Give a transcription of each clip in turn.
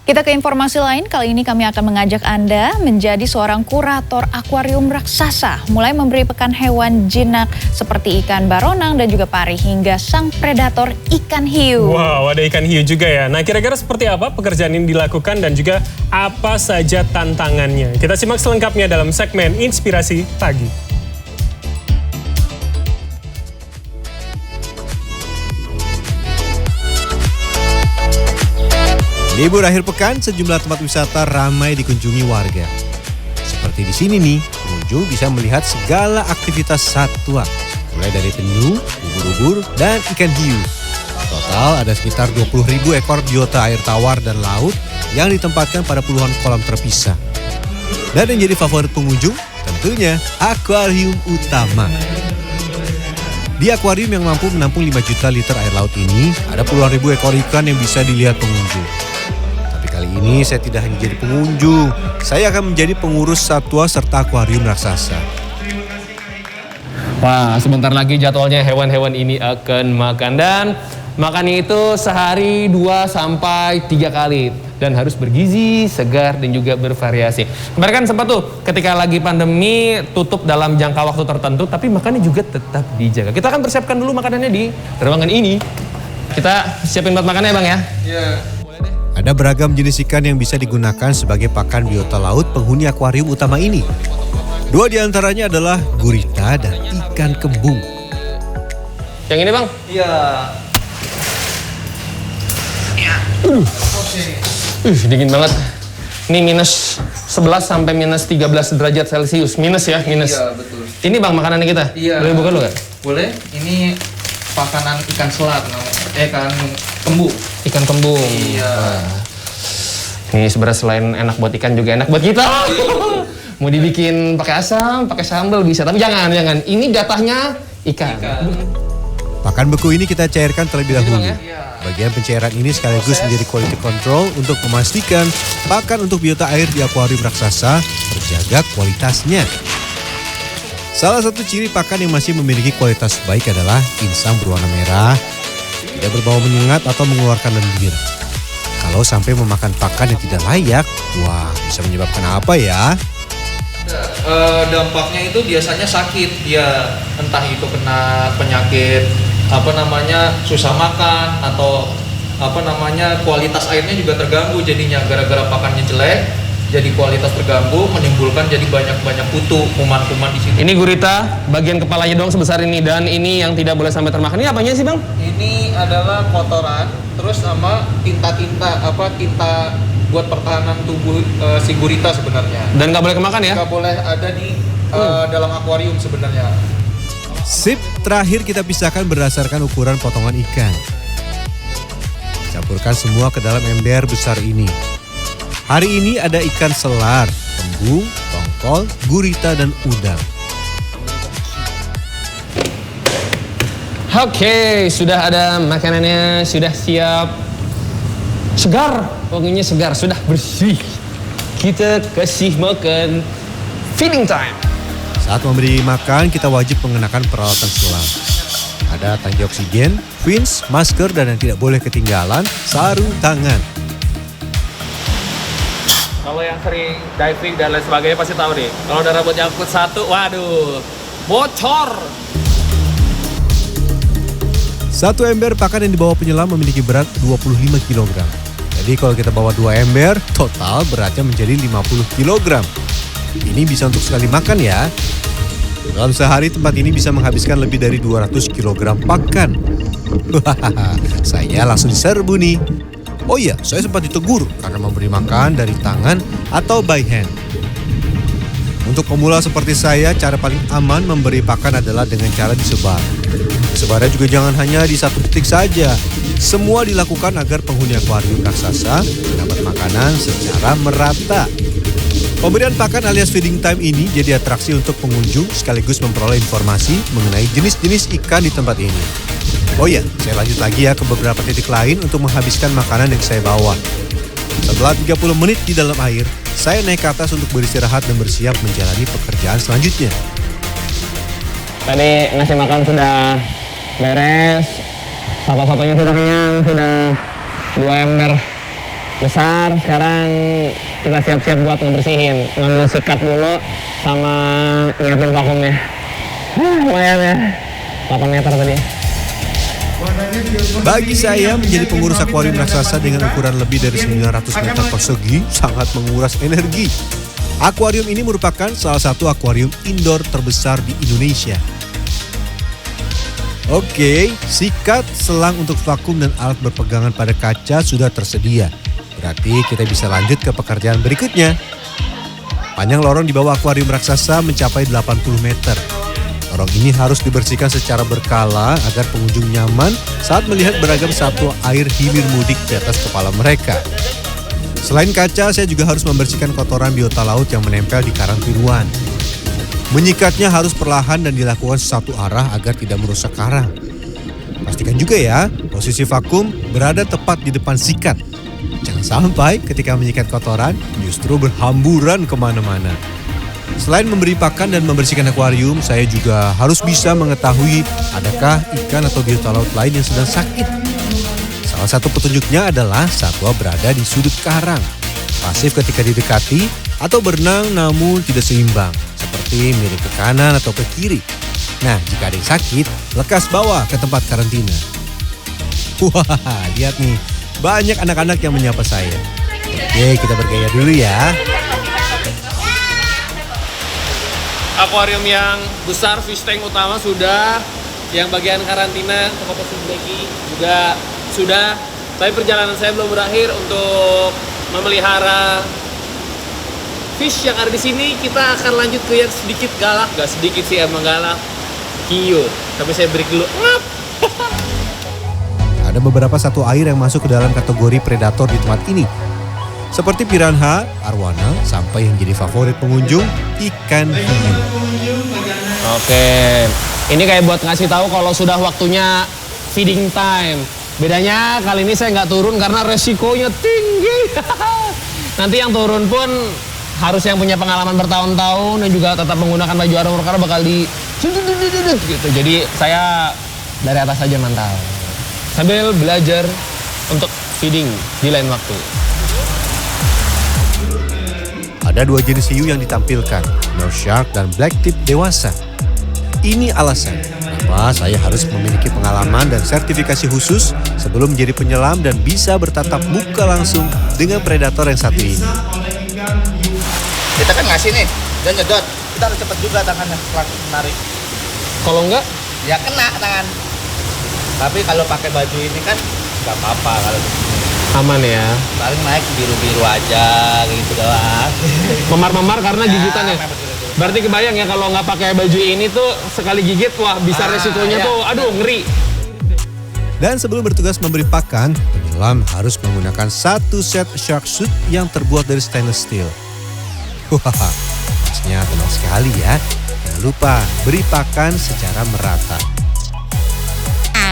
Kita ke informasi lain, kali ini kami akan mengajak Anda menjadi seorang kurator akuarium raksasa. Mulai memberi pakan hewan jinak seperti ikan baronang dan juga pari hingga sang predator ikan hiu. Wow, ada ikan hiu juga ya. Nah, kira-kira seperti apa pekerjaan ini dilakukan dan juga apa saja tantangannya? Kita simak selengkapnya dalam segmen Inspirasi Pagi. Libur akhir pekan, sejumlah tempat wisata ramai dikunjungi warga. Seperti di sini nih, pengunjung bisa melihat segala aktivitas satwa, mulai dari penyu, ubur-ubur, dan ikan hiu. Total ada sekitar 20.000 ekor biota air tawar dan laut yang ditempatkan pada puluhan kolam terpisah. Dan yang jadi favorit pengunjung, tentunya akuarium utama. Di akuarium yang mampu menampung 5 juta liter air laut ini, ada puluhan ribu ekor ikan yang bisa dilihat pengunjung. Kali ini saya tidak hanya jadi pengunjung, saya akan menjadi pengurus satwa serta akuarium raksasa. Wah, sebentar lagi jadwalnya hewan-hewan ini akan makan, dan makannya itu sehari 2-3 kali dan harus bergizi, segar, dan juga bervariasi. Kemarin kan sempat tuh ketika lagi pandemi tutup dalam jangka waktu tertentu, tapi makannya juga tetap dijaga. Kita akan persiapkan dulu makanannya di ruangan ini. Kita siapin buat makannya, Bang ya. Iya. Ada beragam jenis ikan yang bisa digunakan sebagai pakan biota laut penghuni akuarium utama ini. 2 diantaranya adalah gurita dan ikan kembung. Yang ini, Bang? Iya. Dingin banget. Ini minus 11 sampai minus 13 derajat Celcius. Minus ya, minus. Iya, betul. Ini, Bang, makanannya kita. Iya. Boleh buka dulu gak? Boleh. Ini makanan ikan selat, ikan kembung. Ikan kembung. Iya. Ini sebenarnya selain enak buat ikan juga enak buat kita. Mau dibikin pakai asam, pakai sambal bisa, tapi jangan. Ini jatahnya ikan. Pakan beku ini kita cairkan terlebih dahulu. Bang, ya? Bagian pencairan ini sekaligus menjadi quality control untuk memastikan pakan untuk biota air di akuarium raksasa terjaga kualitasnya. Salah satu ciri pakan yang masih memiliki kualitas baik adalah insang berwarna merah, tidak berbau menyengat atau mengeluarkan lendir. Kalau sampai memakan pakan yang tidak layak, wah bisa menyebabkan apa ya? Dampaknya itu biasanya sakit. Dia entah itu kena penyakit susah makan, atau kualitas airnya juga terganggu jadinya gara-gara pakannya jelek. Jadi kualitas terganggu, menimbulkan jadi banyak kutu, kuman-kuman di situ. Ini gurita, bagian kepalanya doang sebesar ini, dan ini yang tidak boleh sampai termakan. Ini apanya sih, Bang? Ini adalah kotoran, terus sama tinta buat pertahanan tubuh si gurita sebenarnya. Dan nggak boleh kemakan ya? Nggak boleh ada di dalam akuarium sebenarnya. Sip, terakhir kita pisahkan berdasarkan ukuran potongan ikan. Campurkan semua ke dalam ember besar ini. Hari ini ada ikan selar, kembung, tongkol, gurita, dan udang. Oke, sudah ada makanannya, sudah siap. Segar, pokoknya segar, sudah bersih. Kita kasih makan, feeding time. Saat memberi makan, kita wajib mengenakan peralatan selam. Ada tangki oksigen, fins, masker, dan yang tidak boleh ketinggalan, sarung tangan. Kalau yang sering diving dan lain sebagainya pasti tahu nih. Kalau udah rambut nyangkut satu, waduh, bocor. Satu ember pakan yang dibawa penyelam memiliki berat 25 kg. Jadi kalau kita bawa 2 ember, total beratnya menjadi 50 kg. Ini bisa untuk sekali makan ya. Dalam sehari tempat ini bisa menghabiskan lebih dari 200 kg pakan. Saya langsung diserbu nih. Oh iya, saya sempat ditegur karena memberi makan dari tangan atau by hand. Untuk pemula seperti saya, cara paling aman memberi pakan adalah dengan cara disebar. Sebarnya juga jangan hanya di satu titik saja. Semua dilakukan agar penghuni akuarium raksasa mendapat makanan secara merata. Pemberian pakan alias feeding time ini jadi atraksi untuk pengunjung sekaligus memperoleh informasi mengenai jenis-jenis ikan di tempat ini. Oh iya, saya lanjut lagi ya ke beberapa titik lain untuk menghabiskan makanan yang saya bawa. Setelah 30 menit di dalam air, saya naik ke atas untuk beristirahat dan bersiap menjalani pekerjaan selanjutnya. Tadi ngasih makan sudah beres, satu-satunya sudah kenyang, sudah 2 ember besar. Sekarang kita siap-siap buat ngebersihin, ngambil sikat dulu sama nyiapin vakumnya. Lumayan ya, 8 meter tadi. Bagi saya, menjadi pengurus akuarium raksasa dengan ukuran lebih dari 900 meter persegi sangat menguras energi. Akuarium ini merupakan salah satu akuarium indoor terbesar di Indonesia. Oke, sikat, selang untuk vakum dan alat berpegangan pada kaca sudah tersedia. Berarti kita bisa lanjut ke pekerjaan berikutnya. Panjang lorong di bawah akuarium raksasa mencapai 80 meter. Lorong ini harus dibersihkan secara berkala agar pengunjung nyaman saat melihat beragam satwa air hilir mudik di atas kepala mereka. Selain kaca, saya juga harus membersihkan kotoran biota laut yang menempel di karang tiruan. Menyikatnya harus perlahan dan dilakukan satu arah agar tidak merusak karang. Pastikan juga ya, posisi vakum berada tepat di depan sikat. Jangan sampai ketika menyikat kotoran justru berhamburan kemana-mana. Selain memberi pakan dan membersihkan akuarium, saya juga harus bisa mengetahui adakah ikan atau biota laut lain yang sedang sakit. Salah satu petunjuknya adalah satwa berada di sudut karang, pasif ketika didekati, atau berenang namun tidak seimbang, seperti miring ke kanan atau ke kiri. Nah, jika ada yang sakit, lekas bawa ke tempat karantina. Wah, lihat nih, banyak anak-anak yang menyapa saya. Oke, kita bergaya dulu ya. Akuarium yang besar, fish tank utama sudah, yang bagian karantina, tempat Blackie juga sudah. Tapi perjalanan saya belum berakhir untuk memelihara fish yang ada di sini. Kita akan lanjut ke yang sedikit galak, gak sedikit sih emang galak, cute. Tapi saya break dulu. Ada beberapa satwa air yang masuk ke dalam kategori predator di tempat ini. Seperti piranha, arwana, sampai yang jadi favorit pengunjung, ikan hiu. Oke, ini kayak buat ngasih tahu kalau sudah waktunya feeding time. Bedanya kali ini saya nggak turun karena resikonya tinggi. Nanti yang turun pun harus yang punya pengalaman bertahun-tahun dan juga tetap menggunakan baju armor karena bakal di gitu. Jadi saya dari atas saja mantau. Sambil belajar untuk feeding di lain waktu. Ada 2 jenis hiu yang ditampilkan, nurse shark dan black tip dewasa. Ini alasan kenapa saya harus memiliki pengalaman dan sertifikasi khusus sebelum menjadi penyelam dan bisa bertatap muka langsung dengan predator yang satu ini. Kita kan ngasih nih, dan nyedot. Kita harus cepat juga tangannya setelah menarik. Kalau enggak, Ya kena tangan. Tapi kalau pakai baju ini kan nggak apa-apa kalau begini. aman ya. Paling naik biru-biru aja gitu doang. Memar-memar karena gigitan ya. Berarti kebayang ya kalau nggak pakai baju ini tuh sekali gigit wah bisa resikonya tuh aduh ngeri. Dan sebelum bertugas memberi pakan, penyelam harus menggunakan satu set shark suit yang terbuat dari stainless steel. Wah, pasnya tenang sekali ya. Jangan lupa beri pakan secara merata.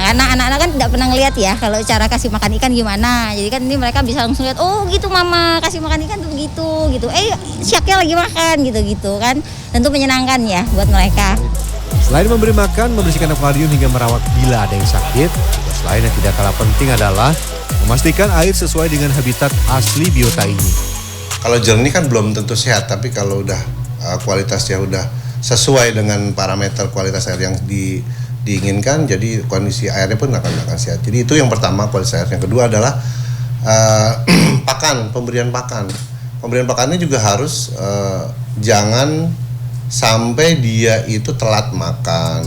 Karena anak-anak kan tidak pernah ngeliat ya kalau cara kasih makan ikan gimana. Jadi kan ini mereka bisa langsung lihat, oh gitu mama kasih makan ikan tuh begitu gitu. Sharknya lagi makan gitu kan. Tentu menyenangkan ya buat mereka. Selain memberi makan, membersihkan akuarium hingga merawat bila ada yang sakit, tugas lain yang tidak kalah penting adalah memastikan air sesuai dengan habitat asli biota ini. Kalau jernih kan belum tentu sehat, tapi kalau udah kualitasnya udah sesuai dengan parameter kualitas air yang diinginkan, jadi kondisi airnya pun akan sehat. Jadi itu yang pertama, kualitas air. Yang kedua adalah pakan, pemberian pakan. Pemberian pakannya juga harus jangan sampai dia itu telat makan.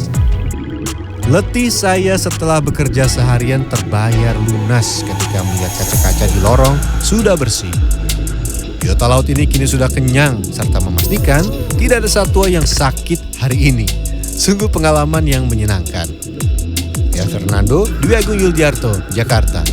Letih saya setelah bekerja seharian terbayar lunas ketika melihat kaca-kaca di lorong sudah bersih. Biota laut ini kini sudah kenyang serta memastikan tidak ada satwa yang sakit hari ini. Sungguh pengalaman yang menyenangkan. Ya Fernando, Dwi Agung Yuldiarto, Jakarta.